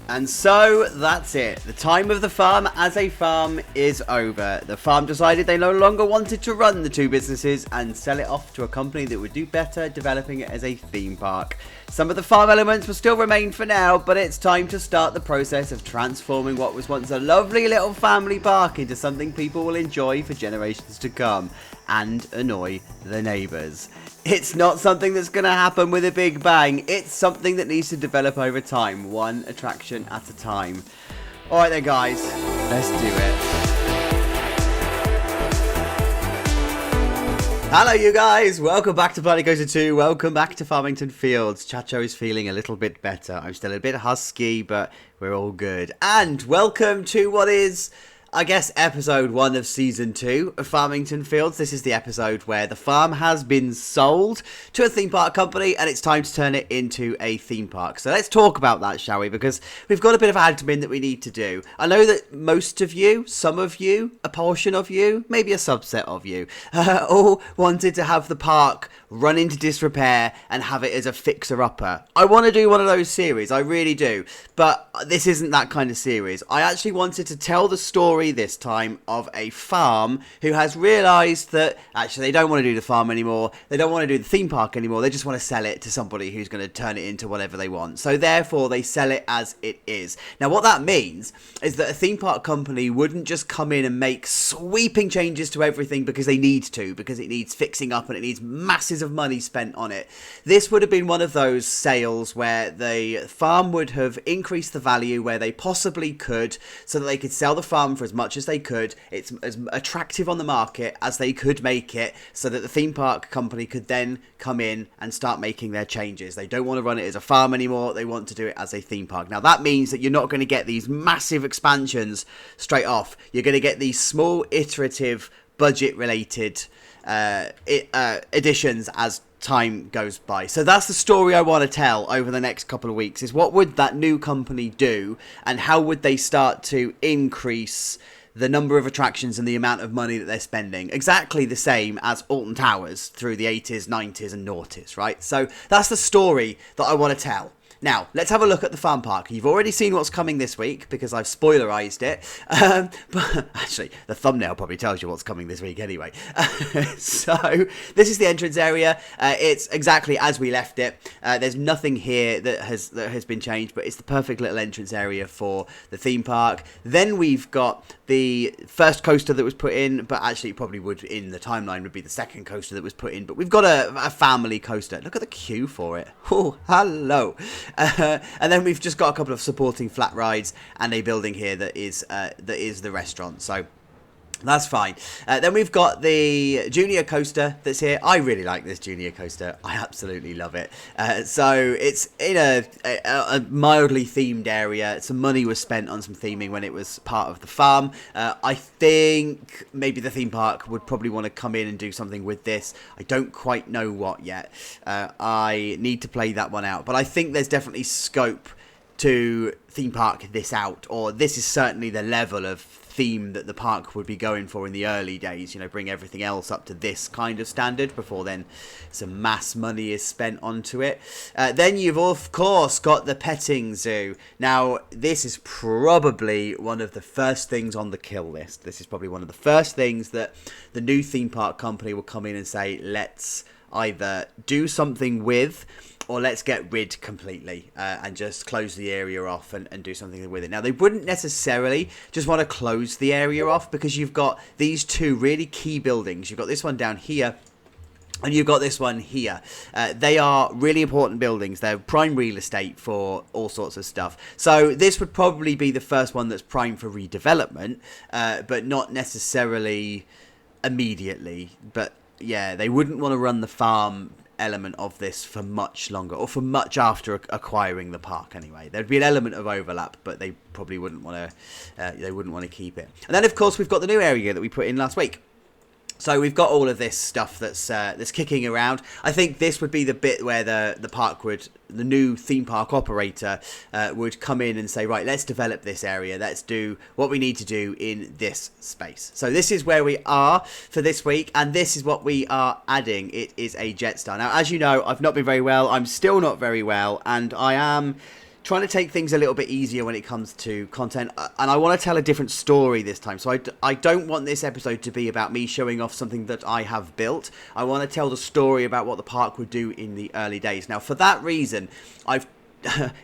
And so that's it. The time of the farm as a farm is over. The farm decided they no longer wanted to run the two businesses and sell it off to a company that would do better developing it as a theme park. Some of the farm elements will still remain for now, but it's time to start the process of transforming what was once a lovely little family park into something people will enjoy for generations to come and annoy the neighbours. It's not something that's going to happen with a big bang. It's something that needs to develop over time, one attraction at a time. Alright then guys, let's do it. Hello you guys, welcome back to Planet Coaster 2, welcome back to Farmington Fields. Chacho is feeling a little bit better. I'm still a bit husky, but we're all good. And welcome to what is, I guess, episode 1 of season 2 of Farmington Fields. This is the episode where the farm has been sold to a theme park company and it's time to turn it into a theme park. So let's talk about that, shall we? Because we've got a bit of admin that we need to do. I know that most of you, some of you, a portion of you, maybe a subset of you, all wanted to have the park run into disrepair and have it as a fixer-upper. I want to do one of those series, I really do. But this isn't that kind of series. I actually wanted to tell the story this time of a farm who has realised that actually they don't want to do the farm anymore, they don't want to do the theme park anymore, they just want to sell it to somebody who's going to turn it into whatever they want. So therefore they sell it as it is. Now what that means is that a theme park company wouldn't just come in and make sweeping changes to everything because they need to, because it needs fixing up and it needs masses of money spent on it. This would have been one of those sales where the farm would have increased the value where they possibly could so that they could sell the farm for as much as they could. It's as attractive on the market as they could make it so that the theme park company could then come in and start making their changes. They don't want to run it as a farm anymore, they want to do it as a theme park. Now that means that you're not going to get these massive expansions straight off. You're going to get these small iterative budget related additions as time goes by. So that's the story I want to tell over the next couple of weeks, is what would that new company do and how would they start to increase the number of attractions and the amount of money that they're spending. Exactly the same as Alton Towers through the 80s, 90s and noughties, right? So that's the story that I want to tell. Now, let's have a look at the farm park. You've already seen what's coming this week because I've spoilerized it. But actually, the thumbnail probably tells you what's coming this week anyway. So, this is the entrance area. It's exactly as we left it. There's nothing here that has been changed, but it's the perfect little entrance area for the theme park. Then we've got the first coaster that was put in, but actually it probably would, in the timeline, would be the second coaster that was put in. But we've got a family coaster. Look at the queue for it. Oh, hello. And then we've just got a couple of supporting flat rides and a building here that is the restaurant. So that's fine. Then we've got the junior coaster that's here. I really like this junior coaster. I absolutely love it. So it's in a mildly themed area. Some money was spent on some theming when it was part of the farm. I think maybe the theme park would probably want to come in and do something with this. I don't quite know what yet. I need to play that one out. But I think there's definitely scope to theme park this out, or this is certainly the level of theme that the park would be going for in the early days, you know, bring everything else up to this kind of standard before then some mass money is spent onto it. Then you've of course got the petting zoo. Now this is probably one of the first things on the kill list. This is probably one of the first things that the new theme park company will come in and say, let's either do something with, or let's get rid completely and just close the area off and do something with it. Now, they wouldn't necessarily just want to close the area off because you've got these two really key buildings. You've got this one down here and you've got this one here. They are really important buildings. They're prime real estate for all sorts of stuff. So this would probably be the first one that's prime for redevelopment, but not necessarily immediately. But yeah, they wouldn't want to run the farm element of this for much longer, or for much after acquiring the park anyway. There'd be an element of overlap, but they probably wouldn't want to keep it. And then of course we've got the new area that we put in last week. So we've got all of this stuff that's kicking around. I think this would be the bit where the new theme park operator would come in and say, right, let's develop this area. Let's do what we need to do in this space. So this is where we are for this week, and this is what we are adding. It is a Jetstar. Now, as you know, I've not been very well. I'm still not very well, and I am trying to take things a little bit easier when it comes to content, and I want to tell a different story this time. So I don't want this episode to be about me showing off something that I have built. I want to tell the story about what the park would do in the early days. Now, for that reason, it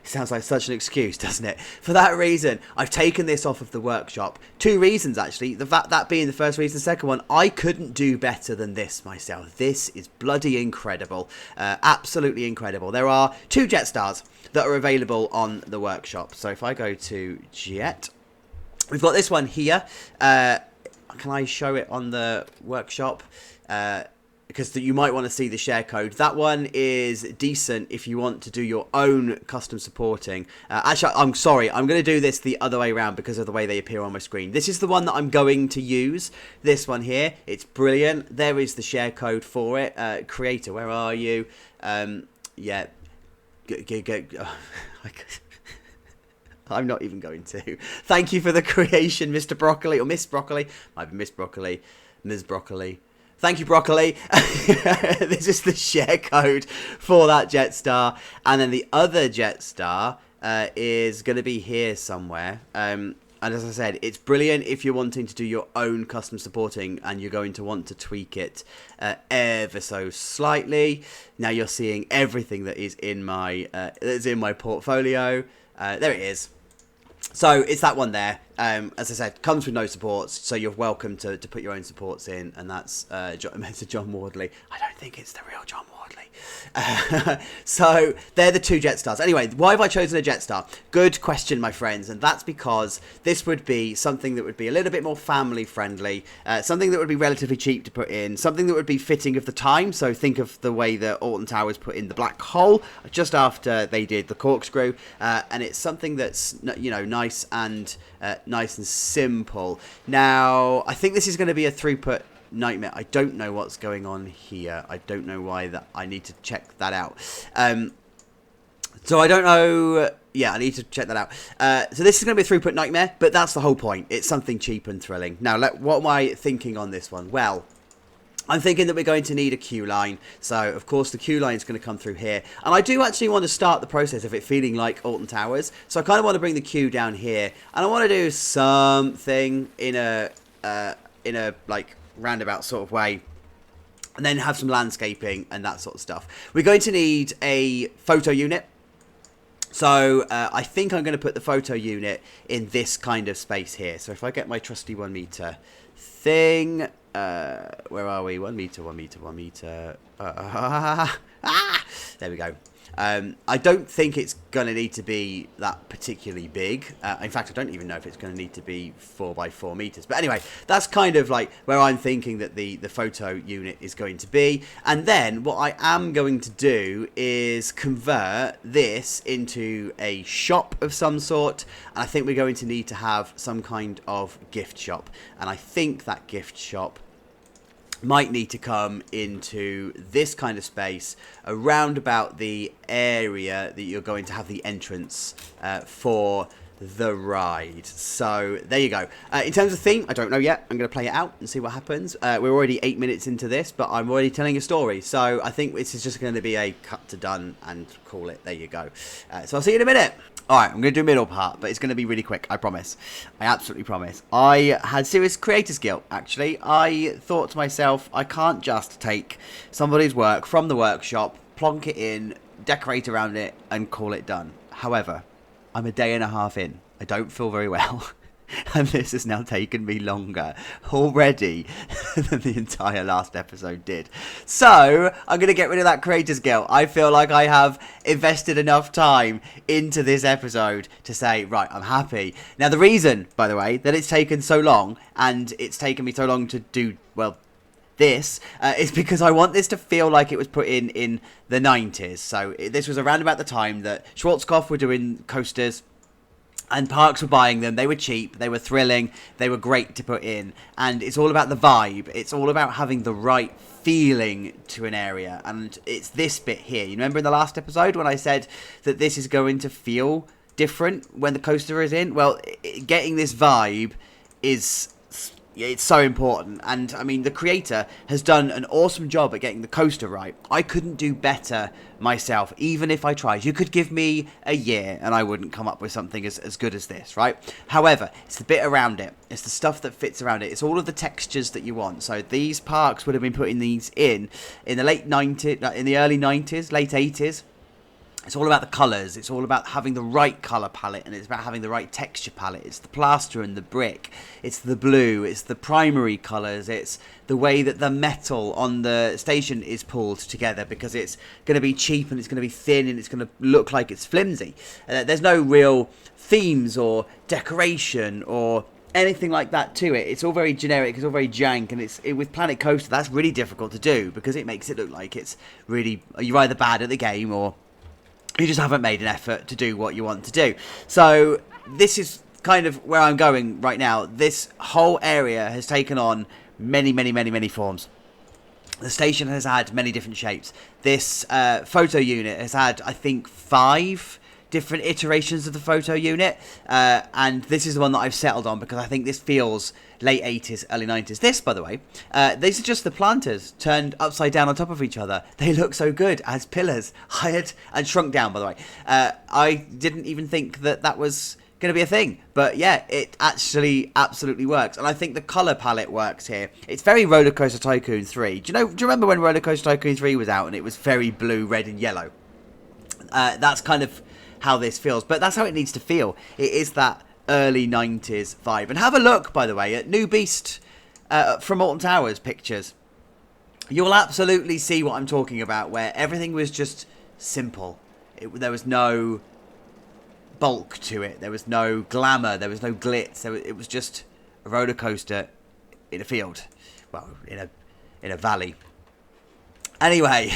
sounds like such an excuse, doesn't it? For that reason, I've taken this off of the workshop. 2 reasons, actually. That being the first reason. The second one, I couldn't do better than this myself. This is bloody incredible. Absolutely incredible. There are 2 jet stars that are available on the workshop. So if I go to jet, we've got this one here. Can I show it on the workshop? Because you might want to see the share code. That one is decent if you want to do your own custom supporting. Actually, I'm sorry. I'm going to do this the other way around because of the way they appear on my screen. This is the one that I'm going to use. This one here. It's brilliant. There is the share code for it. Creator, where are you? Yeah. I'm not even going to. Thank you for the creation, Mr. Broccoli. Or Miss Broccoli. Might be Miss Broccoli. Ms. Broccoli. Thank you, Broccoli. This is the share code for that Jetstar. And then the other Jetstar is going to be here somewhere. And as I said, it's brilliant if you're wanting to do your own custom supporting and you're going to want to tweak it ever so slightly. Now you're seeing everything that is in my portfolio. There it is. So it's that one there. As I said, comes with no supports, so you're welcome to put your own supports in, and that's John Wardley. I don't think it's the real John Wardley. So they're the 2 Jetstars. Anyway, why have I chosen a Jetstar? Good question, my friends, and that's because this would be something that would be a little bit more family friendly, something that would be relatively cheap to put in, something that would be fitting of the time. So think of the way that Alton Towers put in the black hole just after they did the corkscrew, and it's something that's nice and simple. Now, I think this is going to be a throughput nightmare. I don't know what's going on here. I don't know why that. I need to check that out. So I don't know. Yeah, I need to check that out. So this is going to be a throughput nightmare, but that's the whole point. It's something cheap and thrilling. Now, what am I thinking on this one? Well, I'm thinking that we're going to need a queue line. So, of course, the queue line is going to come through here. And I do actually want to start the process of it feeling like Alton Towers. So I kind of want to bring the queue down here. And I want to do something in a like roundabout sort of way. And then have some landscaping and that sort of stuff. We're going to need a photo unit. So I think I'm going to put the photo unit in this kind of space here. So if I get my trusty 1 meter thing... where are we? 1 meter, 1 meter, 1 meter. There we go. I don't think it's going to need to be that particularly big. In fact, I don't even know if it's going to need to be 4 by 4 meters. But anyway, that's kind of like where I'm thinking that the photo unit is going to be. And then what I am going to do is convert this into a shop of some sort. And I think we're going to need to have some kind of gift shop. And I think that gift shop might need to come into this kind of space around about the area that you're going to have the entrance for the ride. So there you go. In terms of theme, I don't know yet. I'm going to play it out and see what happens. We're already 8 minutes into this, but I'm already telling a story. So I think this is just going to be a cut to done and call it. There you go. So I'll see you in a minute. Alright, I'm going to do middle part, but it's going to be really quick, I promise. I absolutely promise. I had serious creator's guilt, actually. I thought to myself, I can't just take somebody's work from the workshop, plonk it in, decorate around it, and call it done. However, I'm a day and a half in. I don't feel very well. And this has now taken me longer already than the entire last episode did. So, I'm going to get rid of that creator's guilt. I feel like I have invested enough time into this episode to say, right, I'm happy. Now, the reason, by the way, that it's taken so long, and it's taken me so long to do, well, this, is because I want this to feel like it was put in the 90s. So, this was around about the time that Schwarzkopf were doing coasters, and parks were buying them. They were cheap, they were thrilling, they were great to put in. And it's all about the vibe. It's all about having the right feeling to an area. And it's this bit here. You remember in the last episode when I said that this is going to feel different when the coaster is in? Well, getting this vibe is It's so important, and I mean the creator has done an awesome job at getting the coaster right. I couldn't do better myself, even if I tried. You could give me a year and I wouldn't come up with something as good as this, right? However, it's the bit around it, it's the stuff that fits around it, it's all of the textures that you want. So these parks would have been putting these in the late 90s, in the early 90s, late 80s. It's all about the colours, it's all about having the right colour palette, and it's about having the right texture palette. It's the plaster and the brick, it's the blue, it's the primary colours, it's the way that the metal on the station is pulled together, because it's going to be cheap and it's going to be thin and it's going to look like it's flimsy. There's no real themes or decoration or anything like that to it. It's all very generic, it's all very jank, and with Planet Coaster that's really difficult to do, because it makes it look like it's really, you're either bad at the game or you just haven't made an effort to do what you want to do. So this is kind of where I'm going right now. This whole area has taken on many forms. The station has had many different shapes. This photo unit has had, I think, 5 different iterations of the photo unit, and this is the one that I've settled on because I think this feels late 80s, early 90s. This, by the way, these are just the planters turned upside down on top of each other. They look so good as pillars, hired and shrunk down, by the way. I didn't even think that was going to be a thing, but yeah, it actually absolutely works, and I think the color palette works here. It's very Roller Coaster Tycoon 3. Do you remember when Roller Coaster Tycoon 3 was out and it was very blue, red and yellow? That's kind of how this feels, but that's how it needs to feel. It is that early 90s vibe. And have a look, by the way, at New Beast from Alton Towers pictures. You'll absolutely see what I'm talking about, where everything was just simple. There was no bulk to it, there was no glamour, there was no glitz. It was just a roller coaster in a field, well, in a valley. Anyway,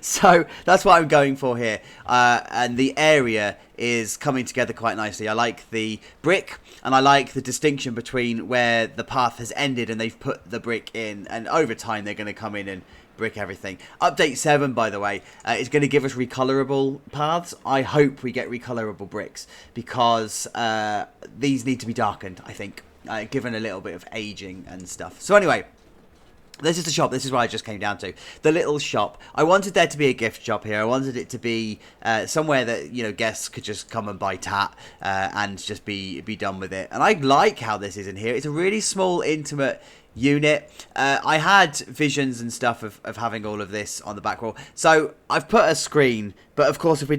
so that's what I'm going for here, and the area is coming together quite nicely. I like the brick, and I like the distinction between where the path has ended and they've put the brick in, and over time they're going to come in and brick everything. Update 7, by the way, is going to give us recolorable paths. I hope we get recolorable bricks, because these need to be darkened, I think, given a little bit of aging and stuff. So anyway, this is the shop. This is what I just came down to. The little shop. I wanted there to be a gift shop here. I wanted it to be somewhere that, guests could just come and buy tat and just be done with it. And I like how this is in here. It's a really small, intimate unit. I had visions and stuff of having all of this on the back wall. So I've put a screen, but of course if we're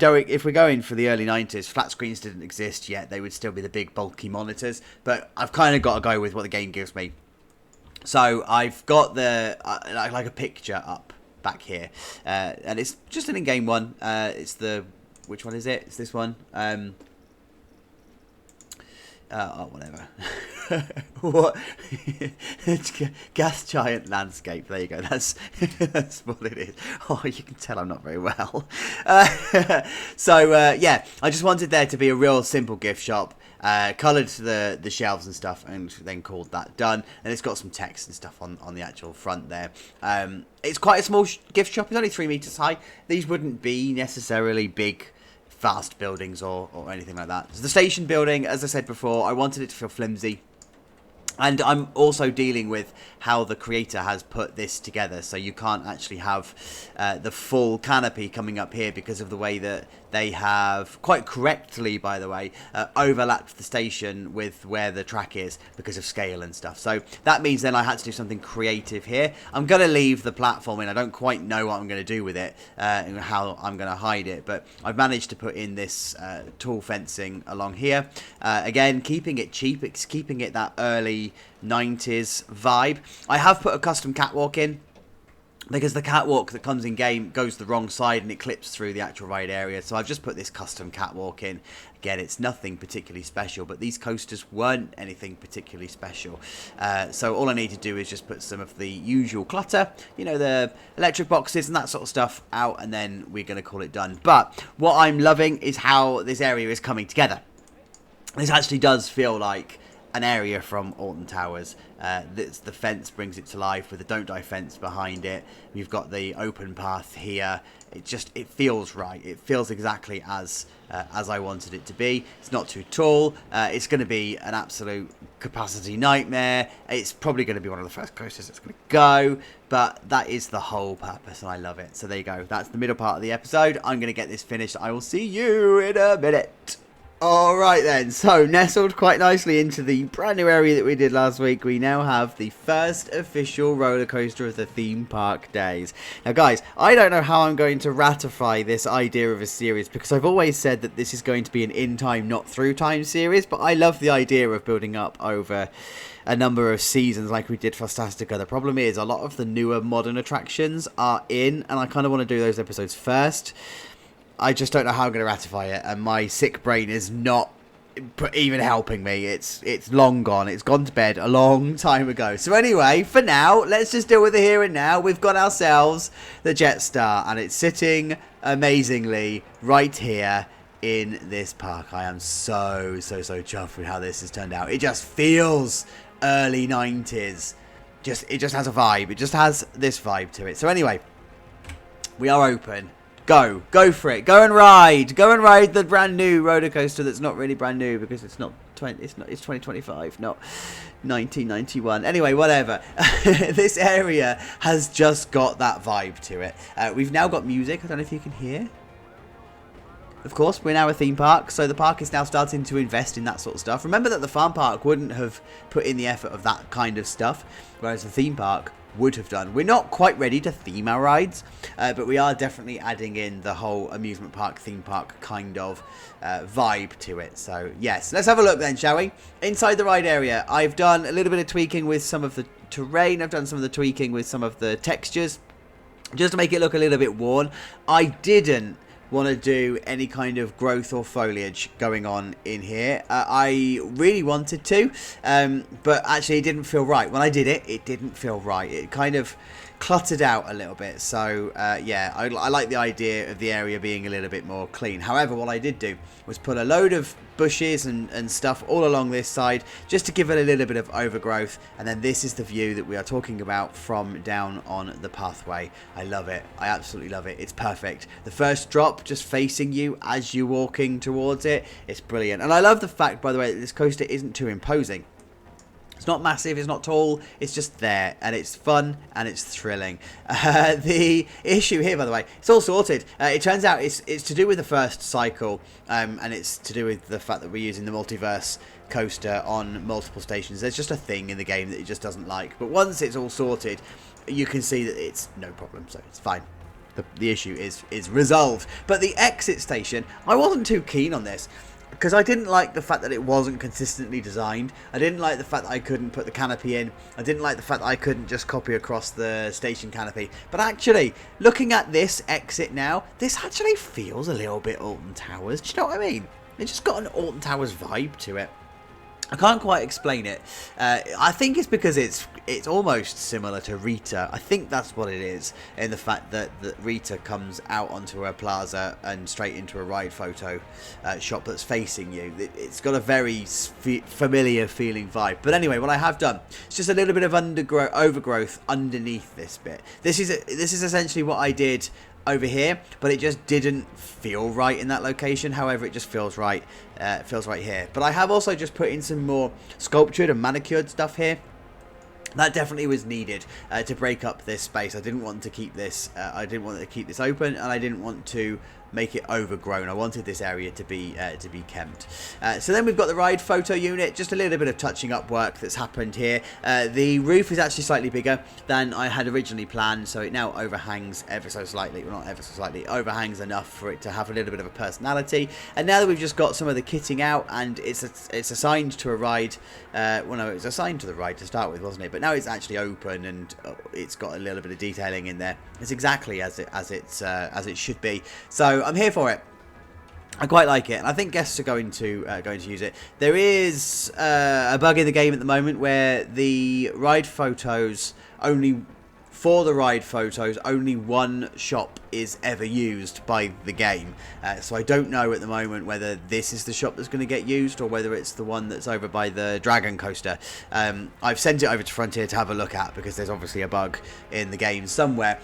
going for the early 90s, flat screens didn't exist yet. They would still be the big bulky monitors. But I've kind of got to go with what the game gives me. So I've got the like a picture up back here, and it's just an in-game one. It's which one is it? It's this one. Whatever. What? Gas giant landscape. There you go. That's what it is. Oh, you can tell I'm not very well. Yeah, I just wanted there to be a real simple gift shop. Coloured the shelves and stuff, and then called that done. And it's got some text and stuff on the actual front there. It's quite a small gift shop. It's only 3 meters high. These wouldn't be necessarily big, fast buildings or anything like that. So the station building, as I said before, I wanted it to feel flimsy. And I'm also dealing with how the creator has put this together. So you can't actually have the full canopy coming up here because of the way that they have, quite correctly, by the way, overlapped the station with where the track is because of scale and stuff. So that means then I had to do something creative here. I'm going to leave the platform in. I don't quite know what I'm going to do with it and how I'm going to hide it. But I've managed to put in this tall fencing along here. Again, keeping it cheap. It's keeping it that early 90s vibe. I have put a custom catwalk in because the catwalk that comes in game goes the wrong side and it clips through the actual ride area. So I've just put this custom catwalk in. Again, it's nothing particularly special, but these coasters weren't anything particularly special. So all I need to do is just put some of the usual clutter, the electric boxes and that sort of stuff out, and then we're going to call it done. But what I'm loving is how this area is coming together. This actually does feel like an area from Alton Towers. The fence brings it to life with the Don't Die fence behind it. We've got the open path here. It feels right. It feels exactly as I wanted it to be. It's not too tall. It's going to be an absolute capacity nightmare. It's probably going to be one of the first coasters that's going to go, but that is the whole purpose, and I love it. So there you go. That's the middle part of the episode. I'm going to get this finished. I will see you in a minute. Alright then, so nestled quite nicely into the brand new area that we did last week, we now have the first official roller coaster of the theme park days. Now guys, I don't know how I'm going to ratify this idea of a series, because I've always said that this is going to be an in time not through time series, but I love the idea of building up over a number of seasons like we did for Fantastica. The problem is a lot of the newer modern attractions are in, and I kind of want to do those episodes first. I just don't know how I'm going to ratify it, and my sick brain is not even helping me. It's long gone. It's gone to bed a long time ago. So anyway, for now, let's just deal with it here and now. We've got ourselves the Jetstar, and it's sitting amazingly right here in this park. I am so chuffed with how this has turned out. It just feels early 90s. It just has a vibe. It just has this vibe to it. So anyway, we are open. Go for it. Go and ride the brand new roller coaster that's not really brand new because it's 2025, not 1991. Anyway, whatever. This area has just got that vibe to it. We've now got music. I don't know if you can hear. Of course, we're now a theme park, so the park is now starting to invest in that sort of stuff. Remember that the farm park wouldn't have put in the effort of that kind of stuff, whereas the theme park would have done. We're not quite ready to theme our rides, but we are definitely adding in the whole amusement park, theme park kind of vibe to it. So yes, let's have a look then, shall we? Inside the ride area, I've done a little bit of tweaking with some of the terrain. I've done some of the tweaking with some of the textures, just to make it look a little bit worn. I didn't want to do any kind of growth or foliage going on in here. I really wanted to, but actually it didn't feel right. When I did it, it didn't feel right. It kind of cluttered out a little bit. So yeah, I like the idea of the area being a little bit more clean. However, what I did do was put a load of bushes and stuff all along this side just to give it a little bit of overgrowth, and then this is the view that we are talking about from down on the pathway. I love it. I absolutely love it. It's perfect. The first drop just facing you as you're walking towards it, it's brilliant. And I love the fact, by the way, that this coaster isn't too imposing. It's not massive, it's not tall, it's just there, and it's fun, and it's thrilling. The issue here, by the way, it's all sorted. It turns out it's to do with the first cycle, and it's to do with the fact that we're using the multiverse coaster on multiple stations. There's just a thing in the game that it just doesn't like. But once it's all sorted, you can see that it's no problem, so it's fine. The issue is resolved. But the exit station, I wasn't too keen on this, because I didn't like the fact that it wasn't consistently designed. I didn't like the fact that I couldn't put the canopy in. I didn't like the fact that I couldn't just copy across the station canopy. But actually, looking at this exit now, this actually feels a little bit Alton Towers. Do you know what I mean? It's just got an Alton Towers vibe to it. I can't quite explain it. I think it's because it's almost similar to Rita. I think that's what it is, in the fact that Rita comes out onto a plaza and straight into a ride photo shop that's facing you. It's got a very familiar feeling vibe. But anyway, what I have done is just a little bit of overgrowth underneath this bit. This is essentially what I did over here, but it just didn't feel right in that location. However, it just feels right. Feels right here. But I have also just put in some more sculptured and manicured stuff here. That definitely was needed to break up this space. I didn't want to keep this. I didn't want to keep this open, and I didn't want to make it overgrown. I wanted this area to be kept. So then we've got the ride photo unit. Just a little bit of touching up work that's happened here. The roof is actually slightly bigger than I had originally planned, so it now overhangs ever so slightly. Well, not ever so slightly. Overhangs enough for it to have a little bit of a personality. And now that we've just got some of the kitting out, and it's assigned to a ride. Well, no, it was assigned to the ride to start with, wasn't it? But now it's actually open, and it's got a little bit of detailing in there. It's exactly as it should be. So I'm here for it. I quite like it, and I think guests are going to use it. There is a bug in the game at the moment where the ride photos only for the ride photos, only one shop is ever used by the game. So I don't know at the moment whether this is the shop that's going to get used or whether it's the one that's over by the Dragon Coaster. I've sent it over to Frontier to have a look at because there's obviously a bug in the game somewhere,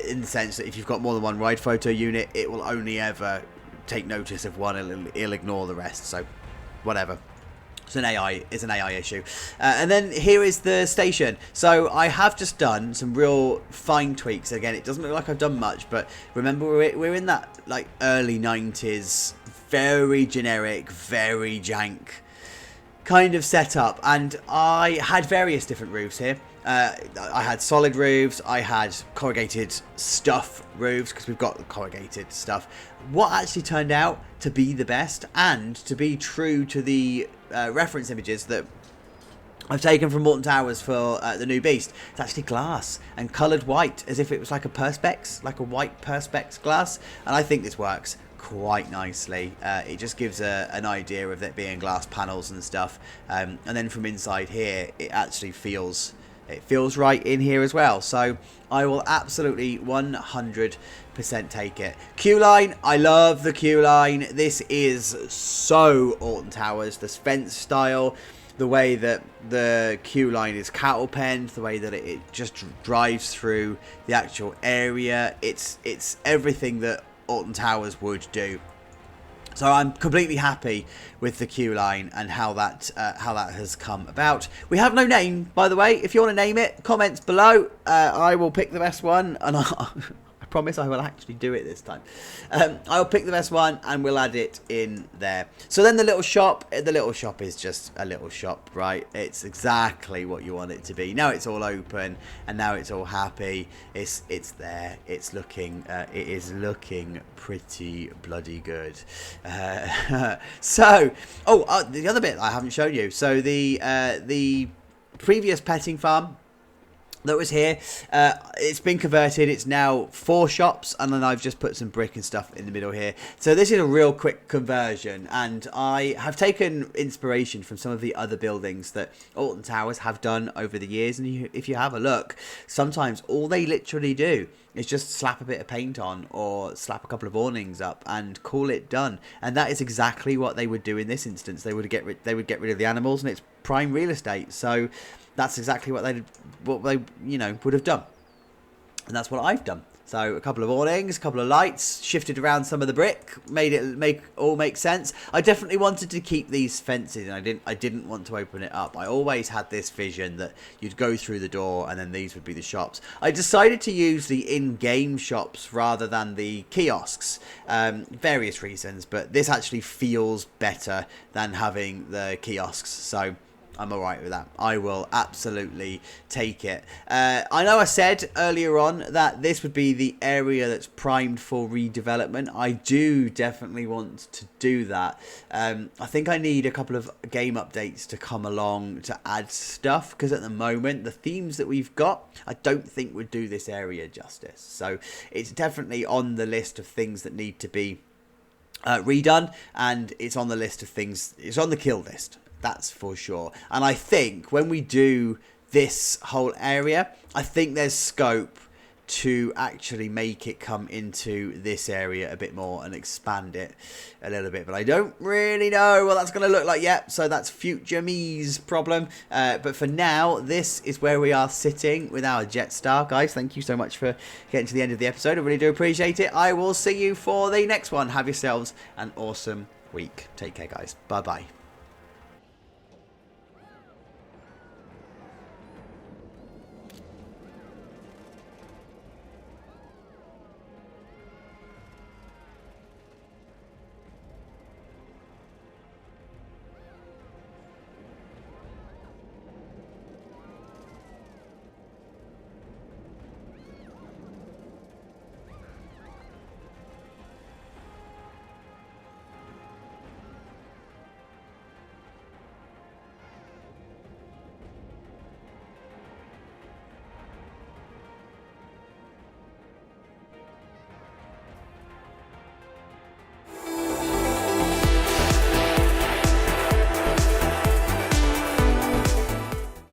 in the sense that if you've got more than one ride photo unit, it will only ever take notice of one. It'll ignore the rest. So whatever. It's an AI issue. And then here is the station. So I have just done some real fine tweaks. Again, it doesn't look like I've done much, but remember we're in that like early 90s, very generic, very jank kind of setup. And I had various different roofs here. I had solid roofs, I had corrugated stuff roofs, because we've got corrugated stuff. What actually turned out to be the best, and to be true to the reference images that I've taken from Alton Towers for the new Beast, it's actually glass and coloured white, as if it was like a perspex, like a white perspex glass. And I think this works quite nicely. It just gives an idea of it being glass panels and stuff. And then from inside here, it actually feels right in here as well. So I will absolutely 100% take it. Queue line, I love the queue line. This is so Alton Towers. The fence style, the way that the queue line is cattle penned, the way that it just drives through the actual area. It's everything that Alton Towers would do. So I'm completely happy with the queue line and how that has come about. We have no name, by the way. If you want to name it, comments below. I will pick the best one, and I promise I will actually do it this time. I'll pick the best one and we'll add it in there. So then the little shop is just a little shop, right? It's exactly what you want it to be. Now it's all open and now it's all happy. It's there. It's looking. It is looking pretty bloody good. So, the other bit I haven't shown you. So the previous petting farm that was here, it's been converted. It's now 4 shops, and then I've just put some brick and stuff in the middle here. So this is a real quick conversion, and I have taken inspiration from some of the other buildings that Alton Towers have done over the years. And if you have a look, sometimes all they literally do is just slap a bit of paint on or slap a couple of awnings up and call it done. And that is exactly what they would do in this instance. They would get rid of the animals, and it's prime real estate. So that's exactly what they would have done, and that's what I've done. So a couple of awnings, a couple of lights, shifted around some of the brick, made it make sense. I definitely wanted to keep these fences, and I didn't want to open it up. I always had this vision that you'd go through the door and then these would be the shops. I decided to use the in-game shops rather than the kiosks, various reasons, but this actually feels better than having the kiosks. So I'm alright with that. I will absolutely take it. I know I said earlier on that this would be the area that's primed for redevelopment. I do definitely want to do that. I think I need a couple of game updates to come along to add stuff, because at the moment the themes that we've got I don't think would do this area justice. So it's definitely on the list of things that need to be redone, and it's on the list of things, it's on the kill list. That's for sure. And I think when we do this whole area, I think there's scope to actually make it come into this area a bit more and expand it a little bit. But I don't really know what that's going to look like yet. So that's future me's problem. But for now, this is where we are sitting with our Jetstar. Guys, thank you so much for getting to the end of the episode. I really do appreciate it. I will see you for the next one. Have yourselves an awesome week. Take care, guys. Bye-bye.